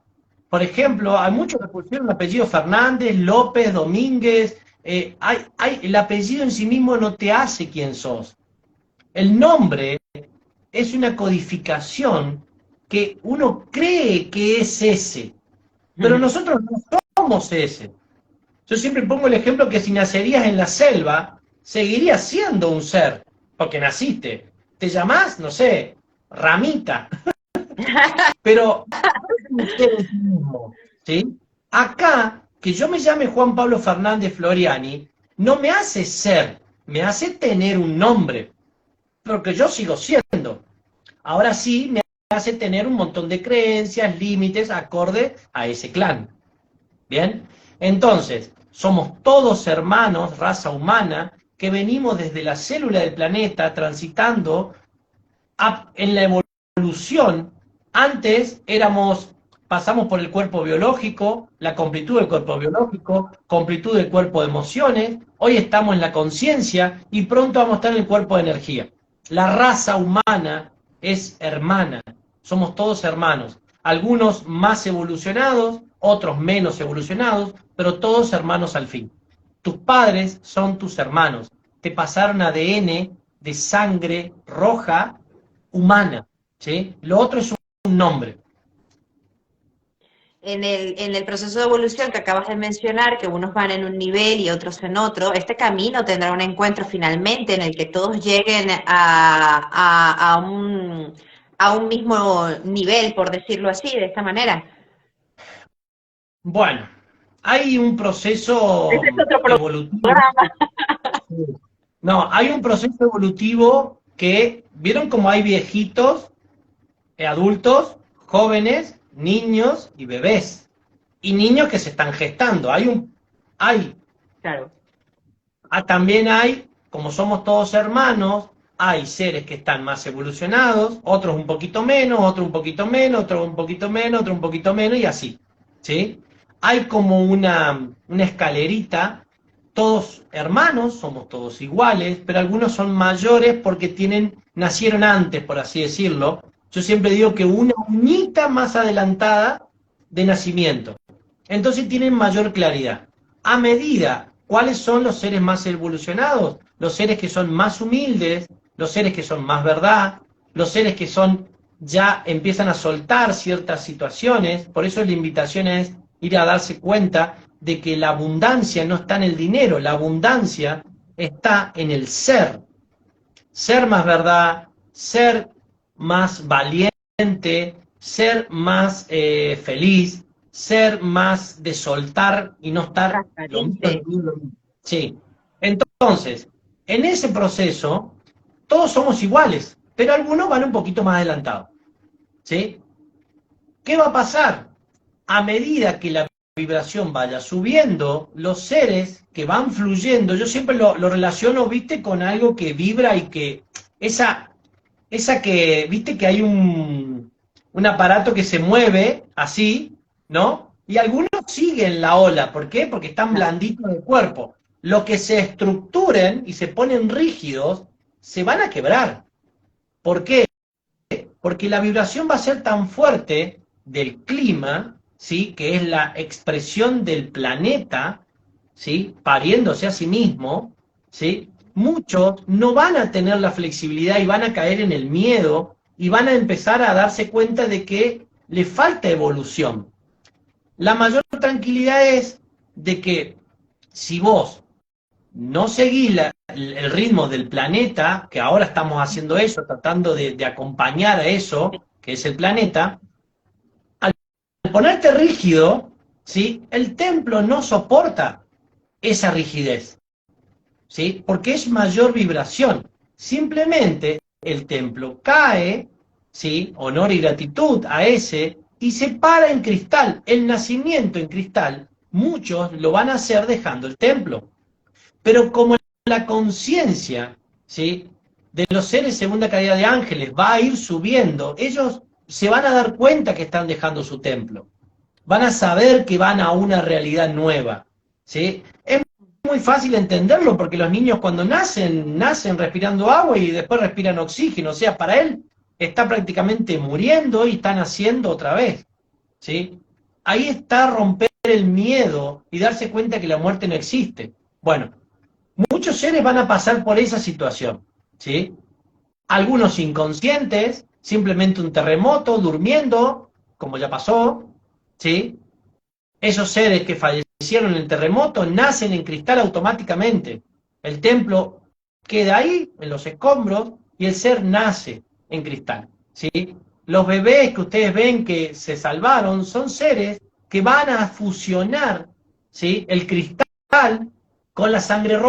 por ejemplo, hay muchos que pusieron el apellido Fernández, López, Domínguez. El apellido en sí mismo no te hace quien sos. El nombre es una codificación que uno cree que es ese, pero nosotros no somos ese. Yo siempre pongo el ejemplo que si nacerías en la selva, seguirías siendo un ser, porque naciste. Te llamás, no sé, Ramita, pero no es un ser en sí mismo, ¿sí? Acá, que yo me llame Juan Pablo Fernández Floriani, no me hace ser, me hace tener un nombre, porque yo sigo siendo. Ahora sí me hace tener un montón de creencias, límites, acorde a ese clan. ¿Bien? Entonces, somos todos hermanos, raza humana, que venimos desde la célula del planeta transitando en la evolución. Antes pasamos por el cuerpo biológico, la completud del cuerpo biológico, completud del cuerpo de emociones, hoy estamos en la conciencia y pronto vamos a estar en el cuerpo de energía. La raza humana es hermana, somos todos hermanos, algunos más evolucionados, otros menos evolucionados, pero todos hermanos al fin. Tus padres son tus hermanos, te pasaron ADN de sangre roja humana, ¿sí? Lo otro es un nombre. En el proceso de evolución que acabas de mencionar, que unos van en un nivel y otros en otro, este camino tendrá un encuentro finalmente en el que todos lleguen a un mismo nivel, por decirlo así, de esta manera. Bueno, hay un Ese proceso es otro evolutivo. programa. No, hay un proceso evolutivo que, ¿vieron cómo hay viejitos, adultos, jóvenes, niños y bebés? Y niños que se están gestando. Hay, Claro. también hay, como somos todos hermanos, hay seres que están más evolucionados, otros un poquito menos, otros un poquito menos, otros un poquito menos, otros un poquito menos y así, ¿sí? Hay como una escalerita, todos hermanos, somos todos iguales, pero algunos son mayores porque nacieron antes, por así decirlo. Yo siempre digo que una uñita más adelantada de nacimiento. Entonces tienen mayor claridad. A medida, ¿cuáles son los seres más evolucionados? Los seres que son más humildes, los seres que son más verdad, los seres que ya empiezan a soltar ciertas situaciones. Por eso la invitación es ir a darse cuenta de que la abundancia no está en el dinero, la abundancia está en el ser. Ser más verdad, ser más valiente, ser más feliz, ser más de soltar y no estar lo mismo, Transparente. lo mismo, lo mismo. Sí. Entonces, en ese proceso, todos somos iguales, pero algunos van un poquito más adelantados. ¿Sí? ¿Qué va a pasar? A medida que la vibración vaya subiendo, los seres que van fluyendo, yo siempre lo relaciono, viste, con algo que vibra y que esa que, viste que hay un aparato que se mueve así, ¿no? Y algunos siguen la ola, ¿por qué? Porque están Claro. blanditos de cuerpo. Los que se estructuren y se ponen rígidos, se van a quebrar. ¿Por qué? Porque la vibración va a ser tan fuerte del clima, ¿sí? Que es la expresión del planeta, ¿sí? Pariéndose a sí mismo, ¿sí? Muchos no van a tener la flexibilidad y van a caer en el miedo y van a empezar a darse cuenta de que le falta evolución. La mayor tranquilidad es de que si vos no seguís el ritmo del planeta, que ahora estamos haciendo eso, tratando de acompañar a eso, que es el planeta, al ponerte rígido, ¿sí? El templo no soporta esa rigidez, ¿sí? Porque es mayor vibración. Simplemente el templo cae, ¿sí? Honor y gratitud a ese, y se para en cristal. El nacimiento en cristal, muchos lo van a hacer dejando el templo. Pero como la conciencia, ¿sí? De los seres segunda calidad de ángeles va a ir subiendo, ellos se van a dar cuenta que están dejando su templo. Van a saber que van a una realidad nueva, ¿sí? Es muy fácil entenderlo porque los niños cuando nacen respirando agua y después respiran oxígeno. O sea, para él está prácticamente muriendo y está naciendo otra vez, ¿sí? Ahí está romper el miedo y darse cuenta que la muerte no existe. Bueno, muchos seres van a pasar por esa situación, ¿sí? Algunos inconscientes, simplemente un terremoto, durmiendo, como ya pasó, ¿sí? Esos seres que fallecieron en el terremoto nacen en cristal automáticamente. El templo queda ahí, en los escombros, y el ser nace en cristal, ¿sí? Los bebés que ustedes ven que se salvaron son seres que van a fusionar, ¿sí? El cristal con la sangre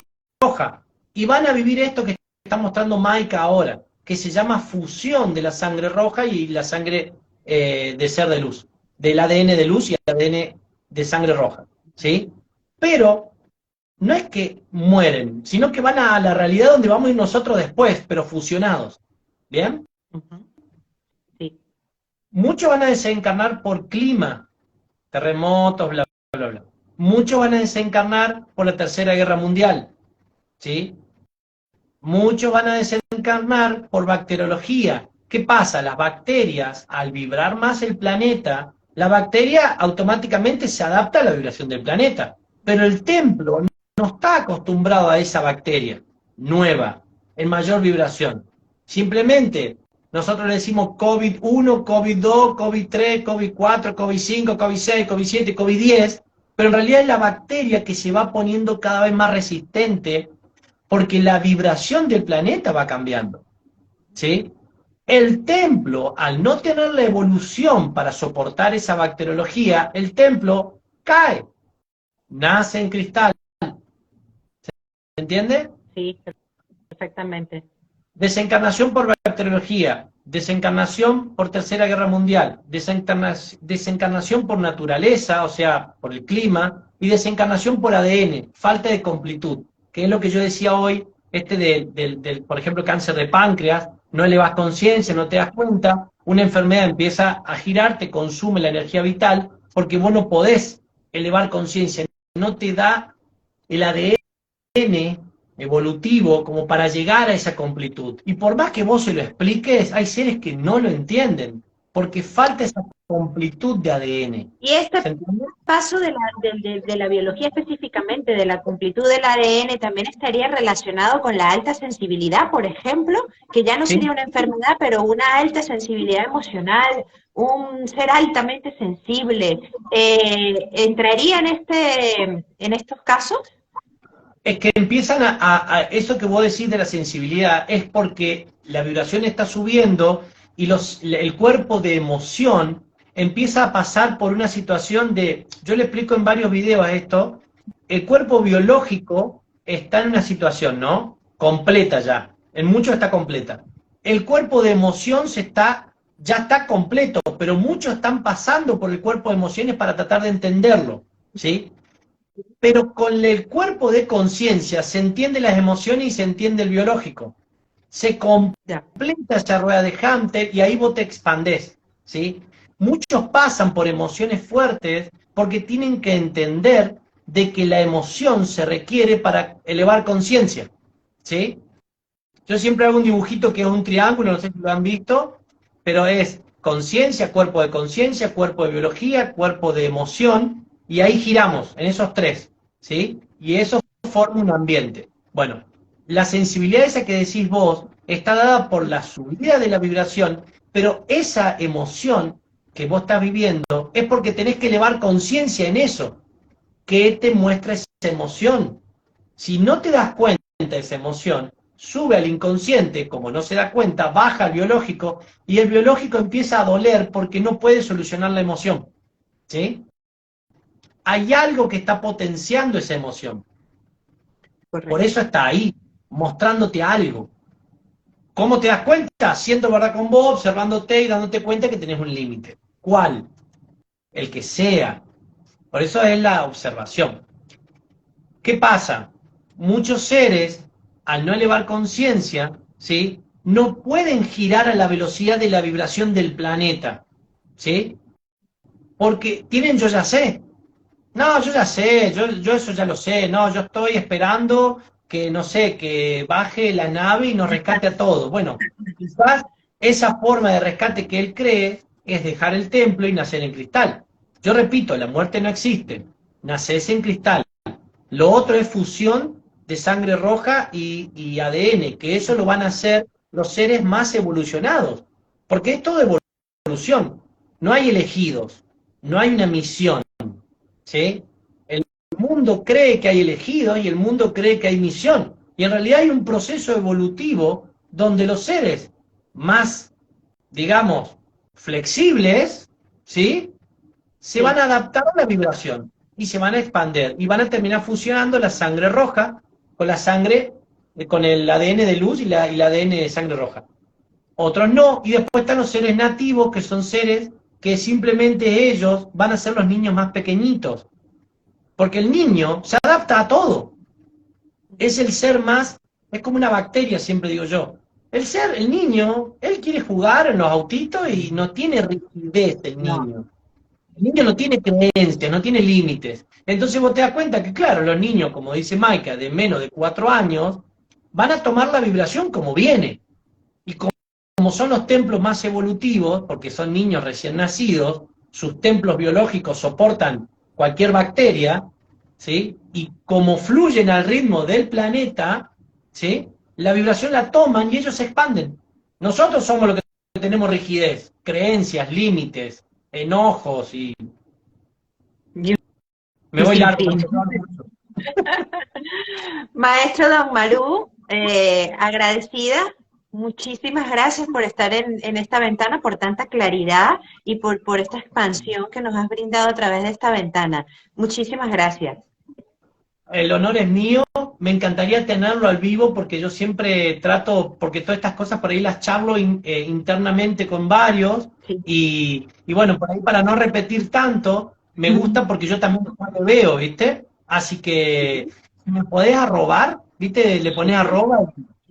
roja. Y van a vivir esto que está mostrando Maika ahora, que se llama fusión de la sangre roja y la sangre de ser de luz, del ADN de luz y ADN de sangre roja, ¿sí? Pero no es que mueren, sino que van a la realidad donde vamos a ir nosotros después, pero fusionados, ¿bien? Ujú. Sí. Muchos van a desencarnar por clima, terremotos, bla, bla, bla. Muchos van a desencarnar por la Tercera Guerra Mundial, ¿sí? Muchos van a desencarnar por bacteriología. ¿Qué pasa? Las bacterias, al vibrar más el planeta, la bacteria automáticamente se adapta a la vibración del planeta. Pero el templo no está acostumbrado a esa bacteria nueva, en mayor vibración. Simplemente nosotros le decimos COVID-1, COVID-2, COVID-3, COVID-4, COVID-5, COVID-6, COVID-7, COVID-10, pero en realidad es la bacteria que se va poniendo cada vez más resistente porque la vibración del planeta va cambiando, ¿sí? El templo, al no tener la evolución para soportar esa bacteriología, el templo cae. nace en cristal. ¿Se entiende? Sí, perfectamente. Desencarnación por bacteriología, desencarnación por Tercera Guerra Mundial, desencarnación por naturaleza, o sea, por el clima, y desencarnación por ADN, falta de completud, que es lo que yo decía hoy, por ejemplo, cáncer de páncreas, no elevas conciencia, no te das cuenta, una enfermedad empieza a girar, te consume la energía vital, porque vos no podés elevar conciencia, no te da el ADN evolutivo como para llegar a esa completud. Y por más que vos se lo expliques, hay seres que no lo entienden, porque falta esa completud de ADN. Y este ¿Se entiende? paso de la biología específicamente, de la completud del ADN, también estaría relacionado con la alta sensibilidad, por ejemplo, que ya no ¿Sí? sería una enfermedad, pero una alta sensibilidad emocional, un ser altamente sensible. ¿Entraría en estos casos? Es que empiezan eso que vos decís de la sensibilidad, es porque la vibración está subiendo y el cuerpo de emoción empieza a pasar por una situación de, yo le explico en varios videos esto, el cuerpo biológico está en una situación, ¿no? Completa ya, en muchos está completa. El cuerpo de emoción ya está completo, pero muchos están pasando por el cuerpo de emociones para tratar de entenderlo, ¿sí? Pero con el cuerpo de conciencia se entiende las emociones y se entiende el biológico. Se completa esa rueda de Hunter y ahí vos te expandés, ¿sí? Muchos pasan por emociones fuertes porque tienen que entender de que la emoción se requiere para elevar conciencia, ¿sí? Yo siempre hago un dibujito que es un triángulo, no sé si lo han visto, pero es conciencia, cuerpo de biología, cuerpo de emoción, y ahí giramos en esos tres, ¿sí? Y eso forma un ambiente. Bueno, la sensibilidad esa que decís vos está dada por la subida de la vibración, pero esa emoción que vos estás viviendo es porque tenés que elevar conciencia en eso, que te muestra esa emoción. Si no te das cuenta de esa emoción, sube al inconsciente, como no se da cuenta, baja al biológico, y el biológico empieza a doler porque no puede solucionar la emoción, ¿sí? Hay algo que está potenciando esa emoción. Correcto. Por eso está ahí, mostrándote algo. ¿Cómo te das cuenta? Siendo verdad con vos, observándote y dándote cuenta que tenés un límite. ¿Cuál? El que sea. Por eso es la observación. ¿Qué pasa? Muchos seres, al no elevar conciencia, ¿sí?, no pueden girar a la velocidad de la vibración del planeta, ¿sí? Porque tienen yo ya sé. No, yo ya sé, yo eso ya lo sé, no, yo estoy esperando que, no sé, que baje la nave y nos rescate a todos. Bueno, quizás esa forma de rescate que él cree es dejar el templo y nacer en cristal. Yo repito, la muerte no existe, naces en cristal. Lo otro es fusión de sangre roja y ADN, que eso lo van a hacer los seres más evolucionados, porque es todo evolución, no hay elegidos, no hay una misión, ¿sí? El mundo cree que hay elegidos y el mundo cree que hay misión, y en realidad hay un proceso evolutivo donde los seres más, digamos, flexibles, ¿sí?, se van a adaptar a la vibración y se van a expandir y van a terminar fusionando la sangre roja con la sangre, con el ADN de luz y la ADN de sangre roja. Otros no, y después están los seres nativos, que son seres que simplemente ellos van a ser los niños más pequeñitos, porque el niño se adapta a todo. Es el ser más, es como una bacteria, siempre digo yo. El niño, él quiere jugar en los autitos y no tiene rigidez el niño. El niño no tiene creencias, no tiene límites. Entonces vos te das cuenta que, claro, los niños, como dice Maika, de menos de 4 años, van a tomar la vibración como viene. Y como son los templos más evolutivos, porque son niños recién nacidos, sus templos biológicos soportan cualquier bacteria, ¿sí? Y como fluyen al ritmo del planeta, ¿sí?, la vibración la toman y ellos se expanden. Nosotros somos los que tenemos rigidez, creencias, límites, enojos y... Me voy largo. Maestro Don Malú, agradecida, muchísimas gracias por estar en esta ventana, por tanta claridad y por esta expansión que nos has brindado a través de esta ventana. Muchísimas gracias. el honor es mío. Me encantaría tenerlo al vivo porque yo siempre trato, porque todas estas cosas por ahí las charlo internamente con varios Sí. y bueno, por ahí para no repetir tanto, me gusta porque yo también lo veo, ¿viste? Así que si me podés arrobar, ¿viste? Le pones arroba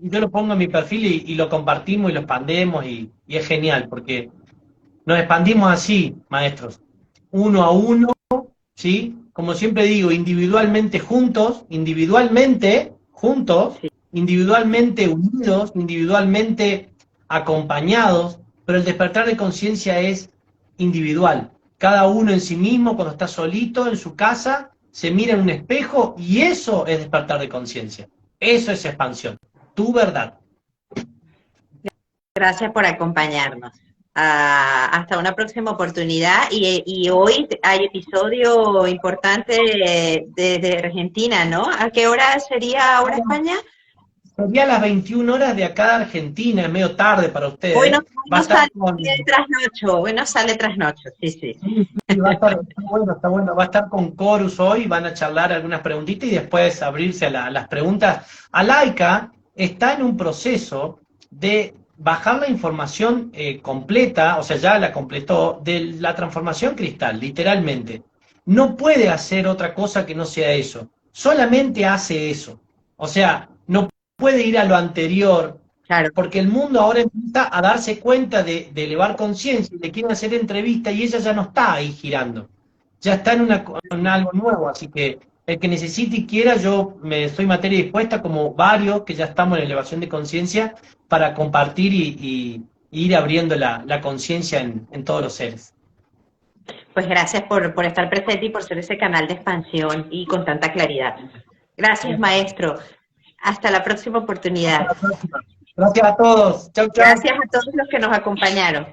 y yo lo pongo en mi perfil y lo compartimos y lo expandemos y es genial porque nos expandimos así, maestros, uno a uno, ¿sí? Como siempre digo, individualmente juntos, Sí. individualmente unidos, individualmente acompañados, pero el despertar de conciencia es individual. Cada uno en sí mismo, cuando está solito en su casa, se mira en un espejo y eso es despertar de conciencia. Eso es expansión. Tu verdad. Gracias por acompañarnos. Hasta una próxima oportunidad. Y hoy hay episodio importante desde Argentina, ¿no? ¿A qué hora sería ahora España? Sería las 21 horas de acá de Argentina, es medio tarde para Hoy no, ustedes. hoy Va a no estar sale con... trasnocho, hoy no sale trasnocho, sí, sí. Sí, sí, va a estar, está bueno, va a estar con Corus hoy, van a charlar algunas preguntitas y después abrirse a las preguntas. Alaika está en un proceso de bajar la información completa, o sea, ya la completó, de la transformación cristal, literalmente. No puede hacer otra cosa que no sea eso, solamente hace eso. O sea, no puede ir a lo anterior, Claro. porque el mundo ahora empieza a darse cuenta de elevar conciencia y le quieren hacer entrevistas y ella ya no está ahí girando, ya está en algo nuevo, así que el que necesite y quiera, yo me estoy materia dispuesta, como varios que ya estamos en elevación de conciencia, para compartir y ir abriendo la conciencia en todos los seres. Pues gracias por estar presente y por ser ese canal de expansión y con tanta claridad. Gracias, maestro. Hasta la próxima Hasta oportunidad. la próxima. Gracias a todos. Chau, chau. Gracias a todos los que nos acompañaron.